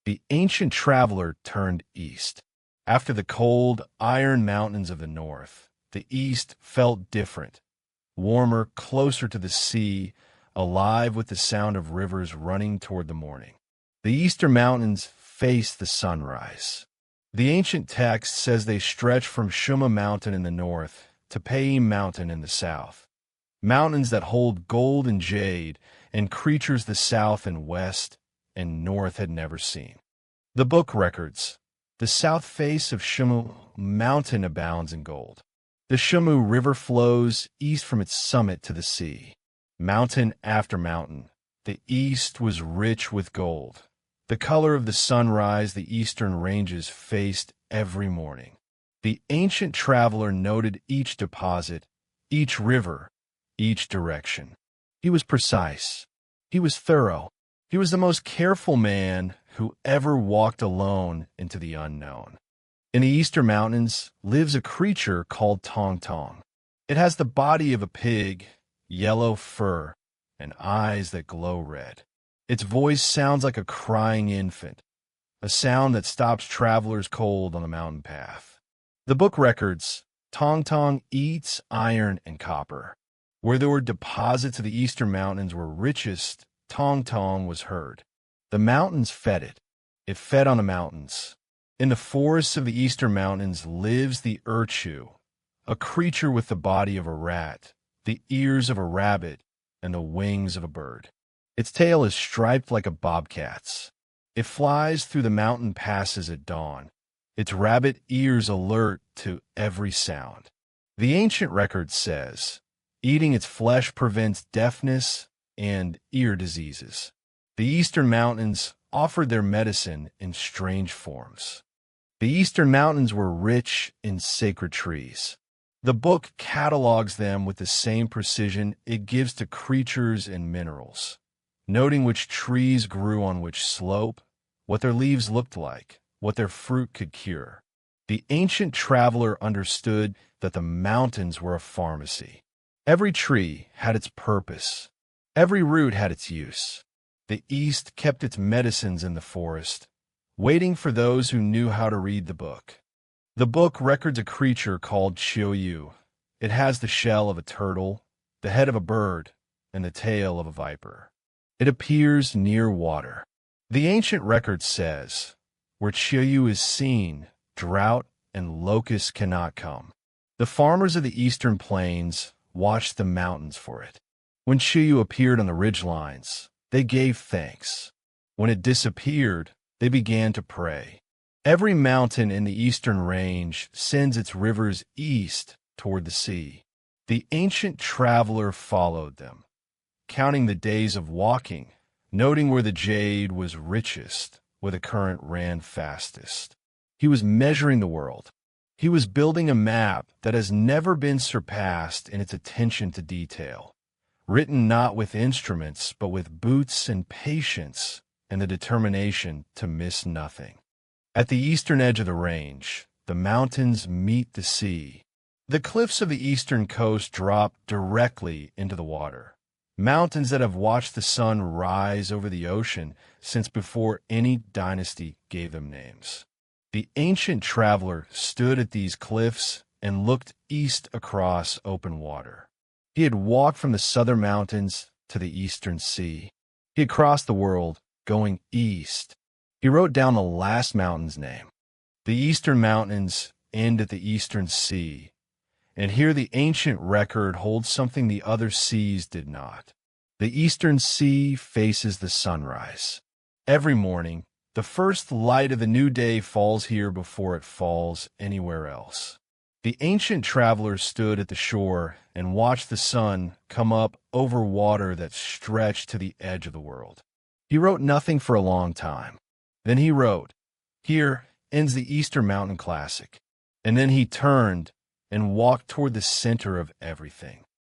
The ancient traveler turned east. After the cold, iron mountains of the north, the east felt different, warmer, closer to the sea, alive with the sound of rivers running toward the morning. The eastern mountains faced the sunrise. The ancient text says they stretch from Shuma Mountain in the north to Pei Mountain in the south, mountains that hold gold and jade and creatures the south and west and north had never seen. The book records, the south face of Shumu Mountain abounds in gold. The Shumu River flows east from its summit to the sea. Mountain after mountain, the east was rich with gold. The color of the sunrise the eastern ranges faced every morning. The ancient traveler noted each deposit, each river, each direction. He was precise. He was thorough. He was the most careful man who ever walked alone into the unknown. In the eastern mountains lives a creature called Tongtong. It has the body of a pig, yellow fur, and eyes that glow red. Its voice sounds like a crying infant, a sound that stops travelers cold on the mountain path. The book records, Tongtong eats iron and copper. Where there were deposits of the eastern mountains were richest, Tongtong was heard. The mountains fed it. It fed on the mountains. In the forests of the eastern mountains lives the Erchu, a creature with the body of a rat, the ears of a rabbit, and the wings of a bird. Its tail is striped like a bobcat's. It flies through the mountain passes at dawn, its rabbit ears alert to every sound. The ancient record says, eating its flesh prevents deafness and ear diseases. The eastern mountains offered their medicine in strange forms. The eastern mountains were rich in sacred trees. The book catalogs them with the same precision it gives to creatures and minerals, noting which trees grew on which slope, what their leaves looked like, what their fruit could cure. The ancient traveler understood that the mountains were a pharmacy. Every tree had its purpose. Every root had its use. The east kept its medicines in the forest, waiting for those who knew how to read the book. The book records a creature called Qiuyu. It has the shell of a turtle, the head of a bird, and the tail of a viper. It appears near water. The ancient record says, where Qiuyu is seen, drought and locust cannot come. The farmers of the eastern plains watched the mountains for it. When Qiuyu appeared on the ridgelines, they gave thanks. When it disappeared, they began to pray. Every mountain in the eastern range sends its rivers east toward the sea. The ancient traveler followed them, counting the days of walking, noting where the jade was richest, where the current ran fastest. He was measuring the world. He was building a map that has never been surpassed in its attention to detail, written not with instruments, but with boots and patience and the determination to miss nothing. At the eastern edge of the range, the mountains meet the sea. The cliffs of the eastern coast drop directly into the water. Mountains that have watched the sun rise over the ocean since before any dynasty gave them names. The ancient traveler stood at these cliffs and looked east across open water. He had walked from the southern mountains to the eastern sea. He had crossed the world, going east. He wrote down the last mountain's name. The eastern mountains end at the eastern sea, and here the ancient record holds something the other seas did not. The eastern sea faces the sunrise. Every morning, the first light of the new day falls here before it falls anywhere else. The ancient traveler stood at the shore and watched the sun come up over water that stretched to the edge of the world. He wrote nothing for a long time. Then he wrote, "Here ends the Eastern Mountain Classic." And then he turned and walked toward the center of everything.